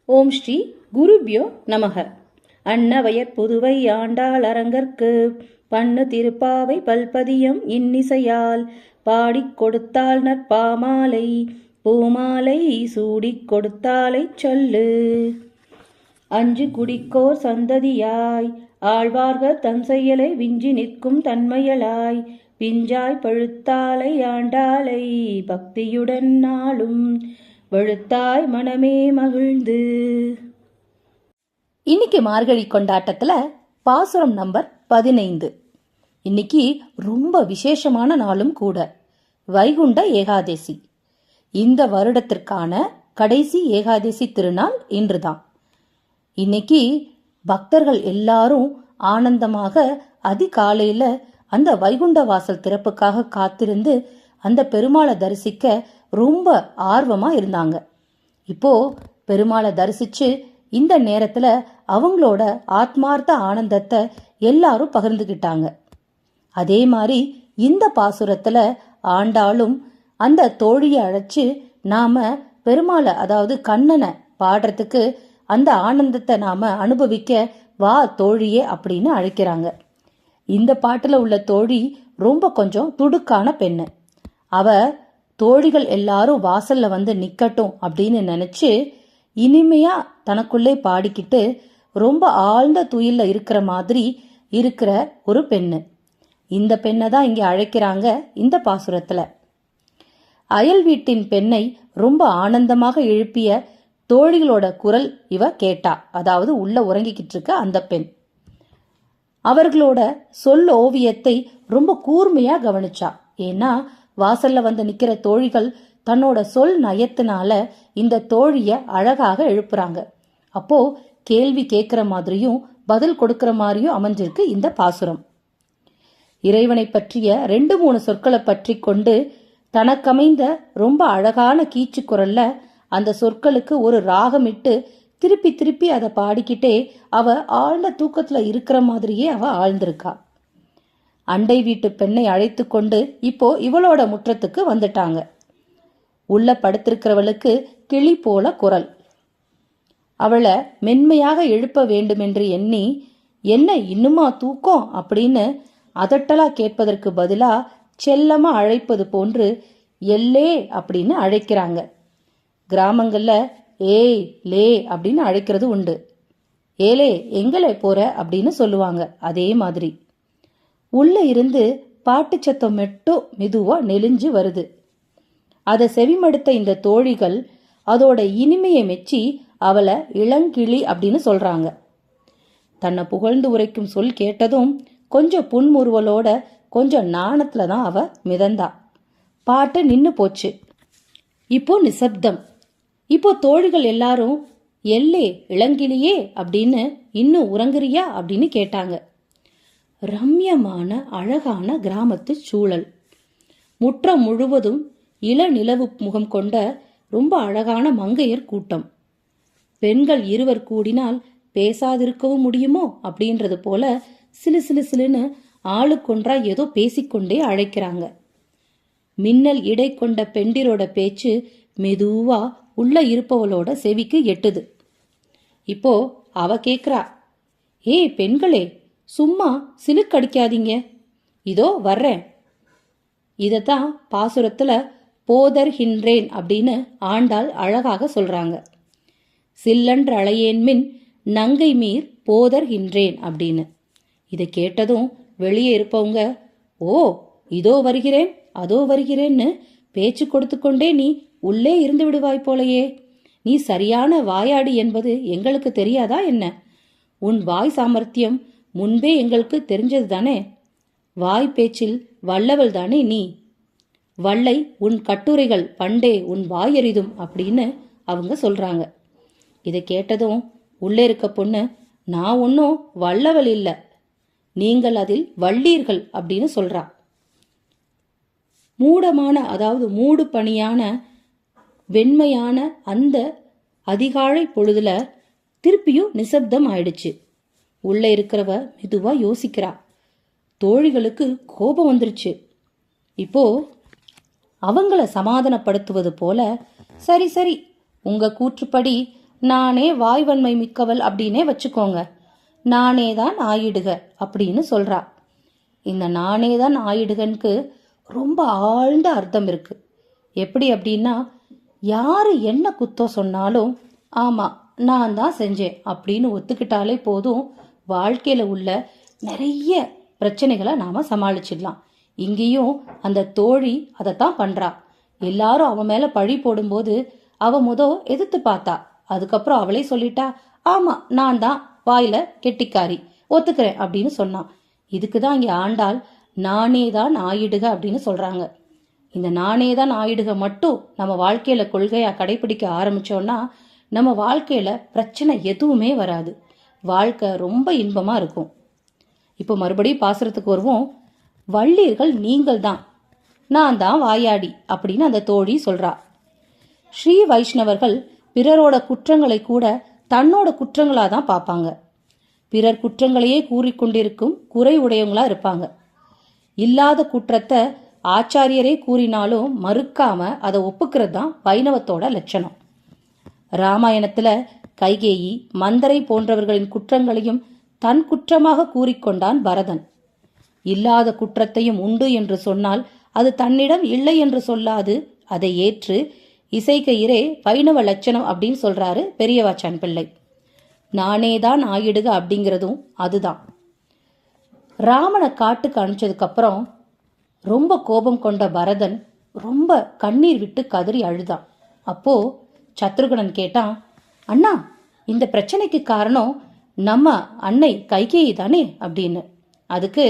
ஓம் ஸ்ரீ குருபியோ நமக. அன்னவயற் புதுவை ஆண்டாள் அரங்கற்கு பண்ணு திருப்பாவை பல்பதியம் இன்னிசையால் பாடிக் கொடுத்தாள் நற்பாமாலை பூமாலை சூடிக் கொடுத்தாலை சொல்லு. அஞ்சு குடிக்கோர் சந்ததியாய் ஆழ்வார்கள் தன் செயலை விஞ்சி நிற்கும் தன்மையலாய் பிஞ்சாய் பழுத்தாலை ஆண்டாளை பக்தியுடன் நாளும் வழுத்தாய் மனமே மகிழ்ந்து. இன்னைக்கு மார்கழி கொண்டாட்டத்துல பாசுரம் நம்பர் 15. இன்னைக்கு ரொம்ப விசேஷமான நாளும் கூட, வைகுண்ட ஏகாதசி. இந்த வருடத்திற்கான கடைசி ஏகாதசி திருநாள் இன்றுதான். இன்னைக்கு பக்தர்கள் எல்லாரும் ஆனந்தமாக அதிகாலையில அந்த வைகுண்ட வாசல் திறப்புக்காக காத்திருந்து அந்த பெருமாளை தரிசிக்க ரொம்ப ஆர்வமா இருந்தாங்க. இப்போ பெருமாளை தரிசிச்சு இந்த நேரத்துல அவங்களோட ஆத்மார்த்த ஆனந்தத்தை எல்லாரும் பகிர்ந்துகிட்டாங்க. அதே மாதிரி இந்த பாசுரத்துல ஆண்டாளும் அந்த தோழியை அழைச்சு நாம பெருமாளை, அதாவது கண்ணனை பாடுறதுக்கு, அந்த ஆனந்தத்தை நாம அனுபவிக்க வா தோழியே அப்படின்னு அழைக்கிறாங்க. இந்த பாட்டுல உள்ள தோழி ரொம்ப கொஞ்சம் துடுக்கான பெண்ணு. அவ தோழிகள் எல்லாரும் வாசல்ல வந்து நிக்கட்டும் அப்படின்னு நினைச்சு இனிமையா தனக்குள்ளே பாடிக்கிட்டு ரொம்ப ஆழ்ந்த துயில்ல இருக்கிற மாதிரி இருக்கிற ஒரு பெண்ணு. இந்த பெண்ணை தான் இங்க அழைக்கிறாங்க இந்த பாசுரத்துல. அயல் வீட்டின் பெண்ணை ரொம்ப ஆனந்தமாக எழுப்பிய தோழிகளோட குரல் இவ கேட்டா, அதாவது உள்ள உறங்கிக்கிட்டு இருக்க அந்த பெண். அவர்களோட சொல் ஓவியத்தை ரொம்ப கூர்மையா கவனிச்சா. ஏன்னா வாசல்ல வந்து நிக்கிற தோழிகள் தன்னோட சொல் நயத்தினால இந்த தோழிய அழகாக எழுப்புறாங்க. அப்போ கேள்வி கேட்கிற மாதிரியும் பதில் கொடுக்கிற மாதிரியும் அமைஞ்சிருக்கு இந்த பாசுரம். இறைவனை பற்றிய 2-3 சொற்களை பற்றி கொண்டு தனக்கமைந்த ரொம்ப அழகான கீச்சு குரல்ல அந்த சொற்களுக்கு ஒரு ராகமிட்டு திருப்பி திருப்பி அதை பாடிக்கிட்டே அவ ஆழ்ந்த தூக்கத்துல இருக்கிற மாதிரியே அவ ஆழ்ந்திருக்கா. அண்டை வீட்டு பெண்ணை அழைத்து கொண்டு இப்போ இவளோட முற்றத்துக்கு வந்துட்டாங்க. உள்ள படுத்திருக்கிறவளுக்கு கிளி போல குரல். அவளை மென்மையாக எழுப்ப வேண்டுமென்று எண்ணி, என்ன இன்னுமா தூக்கம் அப்படின்னு அதட்டலா கேட்பதற்கு பதிலா செல்லமா அழைப்பது போன்று எல்லே அப்படின்னு அழைக்கிறாங்க. கிராமங்கள்ல ஏய் லே அப்படின்னு அழைக்கிறது உண்டு. ஏலே எங்களே போற அப்படின்னு சொல்லுவாங்க. அதே மாதிரி உள்ள இருந்து பாட்டு சத்தம் மட்டும் மெதுவா நெளிஞ்சு வருது. அதை செவிமடுத்த இந்த தோழிகள் அதோட இனிமையை மெச்சி அவளை இளங்கிளி அப்படின்னு சொல்றாங்க. தன்னை புகழ்ந்து உரைக்கும் சொல் கேட்டதும் கொஞ்சம் புன்முறுவலோட கொஞ்சம் நாணத்துல தான் அவ மிதந்தா. பாட்டு நின்னு போச்சு. இப்போ நிசப்தம். இப்போ தோழிகள் எல்லாரும் எல்லே இளங்கிளியே அப்படின்னு இன்னும் உறங்குறியா அப்படின்னு கேட்டாங்க. ரம்யமான அழகான கிராமத்து சூழல். முற்றம் முழுவதும் இளநிலவு முகம் கொண்ட ரொம்ப அழகான மங்கையர் கூட்டம். பெண்கள் இருவர் கூடினால் பேசாதிருக்கவும் முடியுமோ அப்படின்றது போல சிலு சிலு சிலுன்னு ஆளுக்கொன்றா ஏதோ பேசிக்கொண்டே அழைக்கிறாங்க. மின்னல் இடை கொண்ட பெண்டிரோட பேச்சு மெதுவா உள்ள இருப்பவளோட செவிக்கு எட்டுது. இப்போ அவ கேக்குறா, ஏய் பெண்களே, சும்மா சிலுக்கடிக்காதீங்க, இதோ வர்றேன். இதத்தான் பாசுரத்துல போதர்கின்றேன் அப்படின்னு ஆண்டாள் அழகாக சொல்றாங்க. சில்லன்ற அழையேன்மின் நங்கை மீர் போதர்கின்றேன் அப்படின்னு. இதை கேட்டதும் வெளியே இருப்பவங்க, ஓ இதோ வருகிறேன் அதோ வருகிறேன்னு பேச்சு கொடுத்து கொண்டே நீ உள்ளே இருந்து விடுவாய் போலையே, நீ சரியான வாயாடி என்பது எங்களுக்கு தெரியாதா என்ன? உன் வாய் சாமர்த்தியம் முன்பே எங்களுக்கு தெரிஞ்சது தானே. வாய் பேச்சில் வல்லவள் தானே நீ. வல்லை உன் கட்டுரைகள் பண்டே உன் வாயறிதும் அப்படின்னு அவங்க சொல்றாங்க. இதை கேட்டதும் உள்ளே இருக்க பொண்ணு, நான் ஒன்னும் வல்லவள் இல்ல, நீங்கள் அதில் வள்ளீர்கள் அப்படின்னு சொல்றா. மூடமான, அதாவது மூடு பணியான வெண்மையான அந்த அதிகாலை பொழுதுல திருப்பியும் நிசப்தம் ஆயிடுச்சு. உள்ள இருக்கிறவ மெதுவா யோசிக்கிறா. தோழிகளுக்கு கோபம் வந்துருச்சு. இப்போ அவங்கள சமாதானப்படுத்துவது போல, சரி சரி உங்க கூற்றுப்படி நானே வாய்வன்மை மிக்கவள் அப்படின்னே வச்சுக்கோங்க. நானே தான் ஆயிடுக அப்படின்னு சொல்றா. இந்த நானே தான் ஆயிடுகனுக்கு ரொம்ப ஆழ்ந்த அர்த்தம் இருக்கு. எப்படி அப்படின்னா, யாரு என்ன குத்தம் சொன்னாலும் ஆமா நான் தான் செஞ்சேன் அப்படின்னு ஒத்துக்கிட்டாலே போதும், வாழ்க்கையில உள்ள நிறைய பிரச்சனைகளை நாம சமாளிச்சிடலாம். இங்கேயும் அந்த தோழி அதைத்தான் பண்றா. எல்லாரும் அவன் மேல பழி போடும்போது அவ எதிர்த்து பார்த்தா. அதுக்கப்புறம் அவளே சொல்லிட்டா, ஆமா நான் தான் வாயில கெட்டிக்காரி, ஒத்துக்கிறேன் அப்படின்னு சொன்னான். இதுக்குதான் இங்க ஆண்டாள் நானே தான் ஆயிடுக அப்படின்னு சொல்றாங்க. இந்த நானே தான் ஆயிடுக மட்டும் நம்ம வாழ்க்கையில கொள்கையா கடைபிடிக்க ஆரம்பிச்சோம்னா நம்ம வாழ்க்கையில பிரச்சனை எதுவுமே வராது. வாழ்க்கை ரொம்ப இன்பமா இருக்கும். இப்போ மறுபடியும் பாசுரத்துக்கு வருவோம். வள்ளீர்கள் நீங்கள் தான், நான் தான் வாயாடி அப்படின்னு அந்த தோழி சொல்றா. ஸ்ரீ வைஷ்ணவர்கள் பிறரோட குற்றங்களை கூட தன்னோட குற்றங்களா தான் பார்ப்பாங்க. பிறர் குற்றங்களையே கூறிக்கொண்டிருக்கும் குறை உடையவங்களா இருப்பாங்க. இல்லாத குற்றத்தை ஆச்சாரியரே கூறினாலும் மறுக்காம அதை ஒப்புக்கிறது தான் வைணவத்தோட லட்சணம். ராமாயணத்துல கைகேயி, மந்தரை போன்றவர்களின் குற்றங்களையும் தன் குற்றமாக கூறிக்கொண்டான் பரதன். இல்லாத குற்றத்தையும் உண்டு என்று சொன்னால் அது தன்னிடம் இல்லை என்று சொல்லாது அதை ஏற்று இசைக்கயிறே வைணவ லட்சணம் அப்படின்னு சொல்றாரு பெரியவாச்சான் பிள்ளை. நானேதான் ஆயிடுக அப்படிங்கிறதும் அதுதான். ராமனை காட்டுக்கு அனுப்பிச்சதுக்கு அப்புறம் ரொம்ப கோபம் கொண்ட பரதன் ரொம்ப கண்ணீர் விட்டு கதறி அழுதான். அப்போ சத்ருகனன் கேட்டான், அண்ணா இந்த பிரச்சனைக்கு காரணம் நம்ம அன்னை கைகேயி தானே அப்படின்னு. அதுக்கு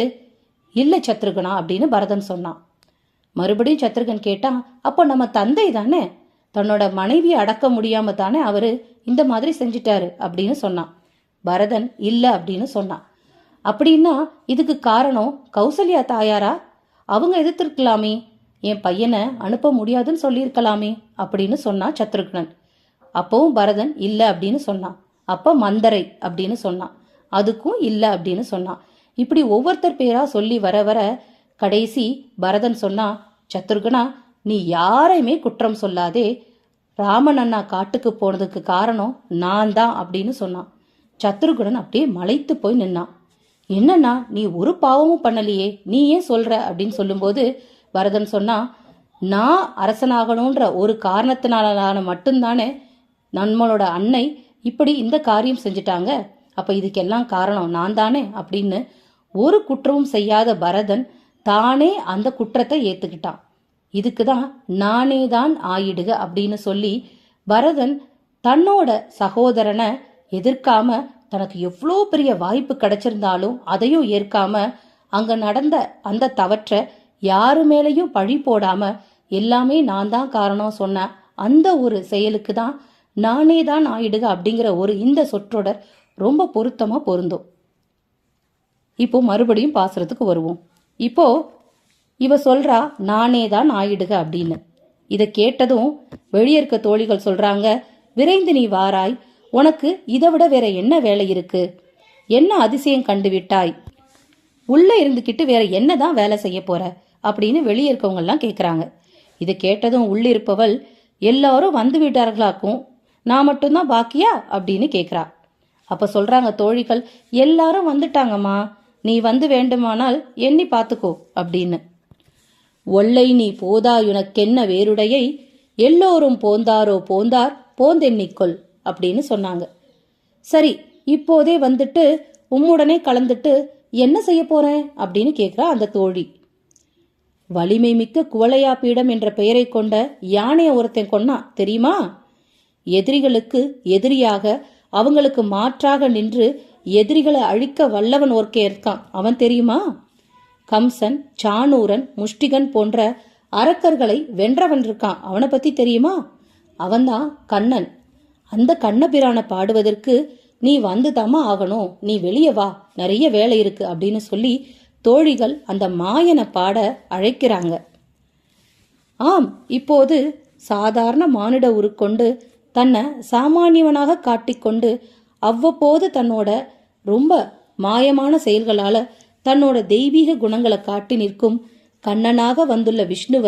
இல்லை சத்ருகனா அப்படின்னு பரதன் சொன்னான். மறுபடியும் சத்ருகன் கேட்டான், அப்போ நம்ம தந்தை தானே, தன்னோட மனைவியை அடக்க முடியாம தானே அவரு இந்த மாதிரி செஞ்சிட்டாரு அப்படின்னு சொன்னான். பரதன் இல்ல அப்படின்னு சொன்னான். அப்படின்னா இதுக்கு காரணம் கௌசல்யா தாயாரா? அவங்க எதிர்த்திருக்கலாமே, என் பையனை அனுப்ப முடியாதுன்னு சொல்லியிருக்கலாமே அப்படின்னு சொன்னா சத்ருக்னன். அப்பவும் பரதன் இல்ல அப்படின்னு சொன்னான். அப்ப மந்தரை அப்படின்னு சொன்னான். அதுக்கும் இல்ல அப்படின்னு சொன்னான். இப்படி ஒவ்வொருத்தர் பேரா சொல்லி வர வர கடைசி பரதன் சொன்னா, சத்ருகனா நீ யாரையுமே குற்றம் சொல்லாதே, ராமன் அண்ணா காட்டுக்கு போனதுக்கு காரணம் நான் தான் அப்படின்னு சொன்னான். சத்ருகுணன் அப்படியே மலைத்து போய் நின்னான். என்னன்னா நீ ஒரு பாவமும் பண்ணலையே, நீ ஏன் சொல்ற அப்படின்னு சொல்லும்போது பரதன் சொன்னா, நான் அரசனாகணுன்ற ஒரு காரணத்தினால மட்டும்தானே நம்மளோட அன்னை இப்படி இந்த காரியம் செஞ்சுட்டாங்க. அப்ப இதுக்கெல்லாம் காரணம் நான் தானே அப்படின்னு ஒரு குற்றமும் செய்யாத பரதன் தானே அந்த குற்றத்தை ஏத்துக்கிட்டான். இதுக்குதான் நானே தான் ஆயிடுக அப்படின்னு சொல்லி பரதன் தன்னோட சகோதரனை எதிர்க்காம, தனக்கு எவ்வளோ பெரிய வாய்ப்பு கிடைச்சிருந்தாலும் அதையும் ஏற்காம, அங்க நடந்த அந்த தவற்றை யாரு மேலையும் பழி போடாம எல்லாமே நான் தான் காரணம் சொன்ன அந்த ஒரு செயலுக்கு தான் நானே தான் ஆயிடுக அப்படிங்கிற ஒரு இந்த சொற்றொடர் ரொம்ப பொருத்தமா பொருந்தும். இப்போ மறுபடியும் பாசுரத்துக்கு வருவோம். இப்போ இவ சொல்றா நானே தான் ஆயிடுக அப்படின்னு. இதை கேட்டதும் வெளியேற்க தோழிகள் சொல்றாங்க, விரைந்து நீ வாராய், உனக்கு இதை விட வேற என்ன வேலை இருக்கு, என்ன அதிசயம் கண்டு விட்டாய், உள்ள இருந்துக்கிட்டு வேற என்னதான் வேலை செய்ய போற அப்படின்னு வெளியேற்கவங்க எல்லாம் கேக்குறாங்க. இதை கேட்டதும் உள்ளிருப்பவள், எல்லாரும் வந்து விட்டார்களாக்கும், நான் மட்டும்தான் பாக்கியா அப்படின்னு கேக்குறா. அப்ப சொல்றாங்க தோழிகள், எல்லாரும் வந்துட்டாங்கம்மா, நீ வந்து வேண்டுமானால் எண்ணி பாத்துக்கோ அப்படின்னு. ஒல்லை நீ போதாயுனக்கென்ன வேறுடையை, எல்லோரும் போந்தாரோ போந்தார் போந்தெண்ணிக்கொள் அப்படின்னு சொன்னாங்க. சரி, இப்போதே வந்துட்டு உம்முடனே கலந்துட்டு என்ன செய்ய போறேன் அப்படின்னு கேக்குறா அந்த தோழி. வலிமை மிக்க குவளையா பீடம் என்ற பெயரை கொண்ட யானையை ஒருத்தன் கொன்னா தெரியுமா? எதிரிகளுக்கு எதிரியாக அவங்களுக்கு மாற்றாக நின்று எதிரிகளை அழிக்க வல்லவன் ஒருக்கே இருக்கான், அவன் தெரியுமா? கம்சன், சாணூரன், முஷ்டிகன் போன்ற அரக்கர்களை வென்றவன் இருக்கான், அவனை பத்தி தெரியுமா? அவன்தான் கண்ணன். அந்த கண்ணபிரானை பாடுவதற்கு நீ வந்து தாமா ஆகணும், நீ வெளியே வா, நிறைய வேலை இருக்கு அப்படின்னு சொல்லி தோழிகள் அந்த மாயனை பாட அழைக்கிறாங்க. ஆம், இப்போது சாதாரண மானிட உருக்கொண்டு தன்னை சாமானியவனாக காட்டிக்கொண்டு அவ்வப்போது தன்னோட ரொம்ப மாயமான செயல்களால தன்னோட தெய்வீக குணங்களை காட்டி நிற்கும் கண்ணனாக வந்துள்ள விஷ்ணுவ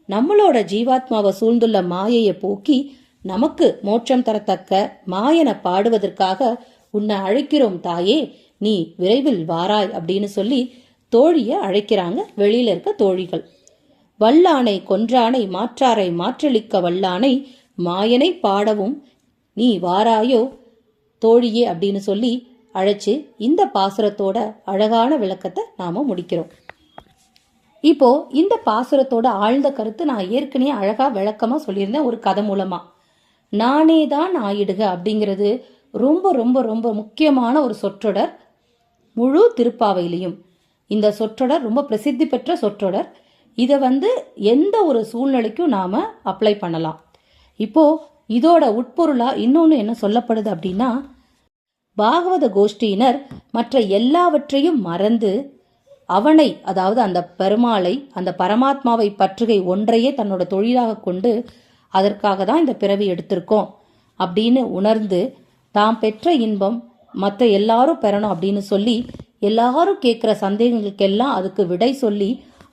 நம்மளோட ஜீவாத்மாவை சூழ்ந்துள்ள மாயையை போக்கி நமக்கு மோட்சம் தரத்தக்க மாயன பாடுவதற்காக உன்னை அழைக்கிறோம் தாயே, நீ விரைவில் வாராய் அப்படின்னு சொல்லி தோழிய அழைக்கிறாங்க வெளியில இருக்க தோழிகள். வல்லானை கொன்றானை மாற்றாரை மாற்றளிக்க வல்லானை மாயனை பாடவும் நீ வாராயோ தோழியே அப்படின்னு சொல்லி அழைச்சு இந்த பாசுரத்தோட அழகான விளக்கத்தை நாம முடிக்கிறோம். இப்போ இந்த பாசுரத்தோட ஆழ்ந்த கருத்து நான் ஏற்கனவே அழகா விளக்கமா சொல்லியிருந்தேன் ஒரு கதை மூலமா. நானே தான் ஆயிடுக அப்படிங்கிறது ரொம்ப ரொம்ப ரொம்ப முக்கியமான ஒரு சொற்றொடர் முழு திருப்பாவையிலையும். இந்த சொற்றொடர் ரொம்ப பிரசித்தி பெற்ற சொற்றொடர். இதை எந்த ஒரு சூழ்நிலைக்கும் நாம அப்ளை பண்ணலாம். இப்போ இதோட உட்பொருளா இன்னொன்னு என்ன சொல்லப்படுது அப்படின்னா, பாகவத கோஷ்டியினர் மற்ற எல்லாவற்றையும் மறந்து அவனை, அதாவது அந்த பெருமாளை, அந்த பரமாத்மாவை பற்றுகை ஒன்றையே தன்னோட தொழிலாக கொண்டு அதற்காக தான் இந்த பிறவி எடுத்திருக்கோம் அப்படின்னு உணர்ந்து தாம் பெற்ற இன்பம் மற்ற எல்லாரும் பெறணும் அப்படின்னு சொல்லி எல்லாரும் கேட்குற சந்தேகங்களுக்கெல்லாம் அதுக்கு விடை சொல்லி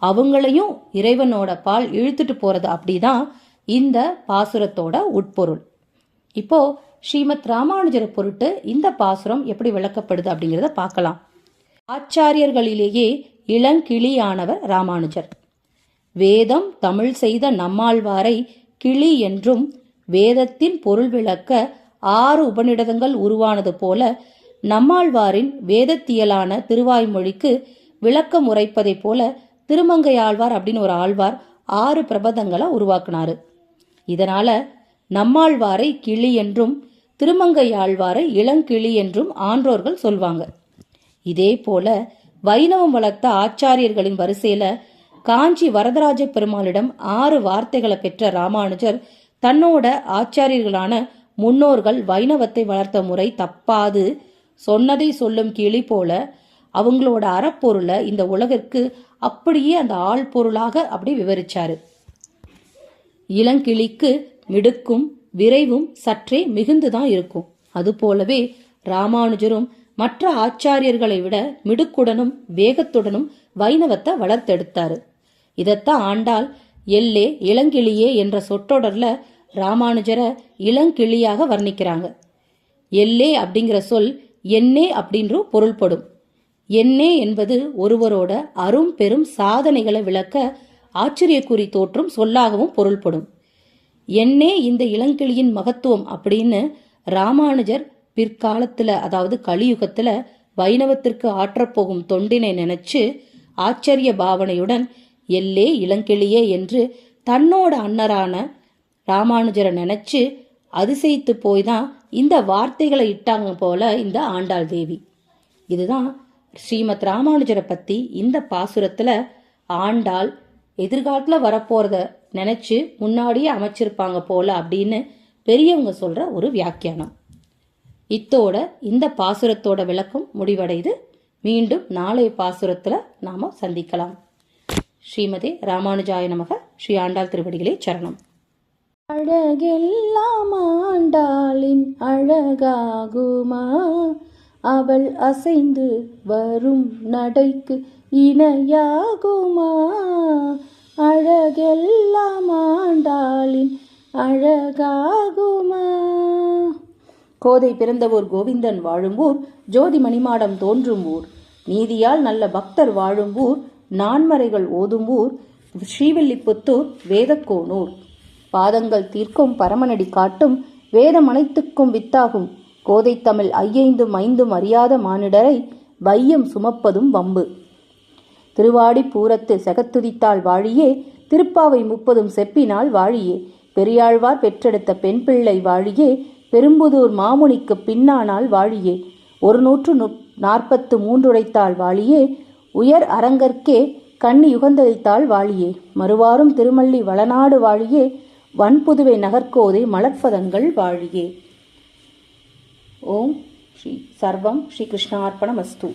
அவங்களையும் இறைவனோட பால் இழுத்துட்டு போறது. அப்படிதான் இந்த பாசுரத்தோட உட்பொருள். இப்போ ஸ்ரீமத் ராமானுஜரை பொருட்டு இந்த பாசுரம் எப்படி விளக்கப்படுது அப்படிங்கிறத பார்க்கலாம். ஆச்சாரியர்களிலேயே இளங்கிளியானவர் ராமானுஜர். வேதம் தமிழ் செய்த நம்மாழ்வாரை கிளி என்றும், வேதத்தின் பொருள் விளக்க 6 உபநிடதங்கள் உருவானது போல நம்மாழ்வாரின் வேதத்தியலான திருவாய்மொழிக்கு விளக்கம் உரைப்பதை போல திருமங்கையாழ்வார் அப்படின்னு ஒரு ஆழ்வார் 6 பிரபந்தங்களை உருவாக்குனாரு. இதனால நம்மாழ்வாரை கிளி என்றும் திருமங்கையாழ்வாரை இளங்கிளி என்றும் ஆன்றோர்கள் சொல்வாங்க. இதே போல வைணவம் வளர்த்த ஆச்சாரியர்களின் வரிசையில காஞ்சி வரதராஜ பெருமாளிடம் 6 வார்த்தைகளை பெற்ற ராமானுஜர் தன்னோட ஆச்சாரியர்களான முன்னோர்கள் வைணவத்தை வளர்த்த முறை தப்பாது, சொன்னதை சொல்லும் கிளி போல அவங்களோட அறப்பொருளை இந்த உலகிற்கு அப்படியே அந்த ஆள் பொருளாக அப்படி விவரிச்சாரு. இளங்கிளிக்கு மிடுக்கும் விரைவும் சற்றே மிகுந்துதான் இருக்கும். அது போலவே ராமானுஜரும் மற்ற ஆச்சாரியர்களை விட மிடுக்குடனும் வேகத்துடனும் வைணவத்தை வளர்த்தெடுத்தாரு. இதத்தான் ஆண்டாள் எல்லே இளங்கிளியே என்ற சொற்றொடர்ல ராமானுஜரை இளங்கிளியாக வர்ணிக்கிறாங்க. எல்லே அப்படிங்கிற சொல் என்னே அப்படின்றும் பொருள்படும். என்னே என்பது ஒருவரோட அரும் பெரும் சாதனைகளை விளக்க ஆச்சரியக்குறி தோற்றும் சொல்லாகவும் பொருள்படும். என்னே இந்த இளங்கிளியின் மகத்துவம் அப்படின்னு ராமானுஜர் பிற்காலத்துல, அதாவது கலியுகத்துல வைணவத்திற்கு ஆற்றப்போகும் தொண்டினை நினைச்சு ஆச்சரிய பாவனையுடன் எல்லே இளங்கிளியே என்று தன்னோட அண்ணரான ராமானுஜரை நினைச்சு அதிசயித்து போய்தான் இந்த வார்த்தைகளை இட்டாங்க போல இந்த ஆண்டாள் தேவி. இதுதான் ஸ்ரீமத் ராமானுஜரை பத்தி இந்த பாசுரத்துல ஆண்டாள் எதிர்காலத்துல வரப்போறத நினைச்சு முன்னாடியே அமைச்சிருப்பாங்க போல அப்படின்னு பெரியவங்க சொல்ற ஒரு வியாக்கியானம். இத்தோட இந்த பாசுரத்தோட விளக்கம் முடிவடைது. மீண்டும் நாளைய பாசுரத்துல நாம சந்திக்கலாம். ஸ்ரீமதே ராமானுஜாய நமக. ஸ்ரீ ஆண்டாள் திருவடிகளே சரணம். அழகெல்லாம் ஆண்டாளின் அழகாகுமா, அவள் அசைந்து வரும் நடைக்கு இணையாகுமா, அழகெல்லாம் ஆண்டாளின் அழகாகுமா. கோதை பிறந்த ஊர் கோவிந்தன் வாழும் ஊர், ஜோதி மணிமாடம் தோன்றும் ஊர், நீதியால் நல்ல பக்தர் வாழும் ஊர், நான்மறைகள் ஓதும் ஊர், ஸ்ரீவில்லிபுத்தூர் வேதக்கோனூர். பாதங்கள் தீர்க்கும் பரமனடி காட்டும், வேதம் அனைத்துக்கும் வித்தாகும், கோதை தமிழ் 5 அறியாத மானிடரை வையம் சுமப்பதும் வம்பு. திருவாடி பூரத்து செகத்துதித்தாள் வாழியே, திருப்பாவை 30 செப்பினால் வாழியே, பெரியாழ்வார் பெற்றெடுத்த பெண் பிள்ளை வாழியே, பெரும்புதூர் மாமுனிக்கு பின்னானால் வாழியே, 143 உரைத்தாள் வாழியே, உயர் அரங்கற்கே கண்ணி யுகந்தளித்தாள் வாழியே, மறுவாரும் திருமல்லி வளநாடு வாழியே, வன்புதுவை நகர்கோதை மலர்பதங்கள் வாழியே. ஓம் ஸ்ரீ சர்வம் ஸ்ரீ கிருஷ்ணார்ப்பணமஸ்து.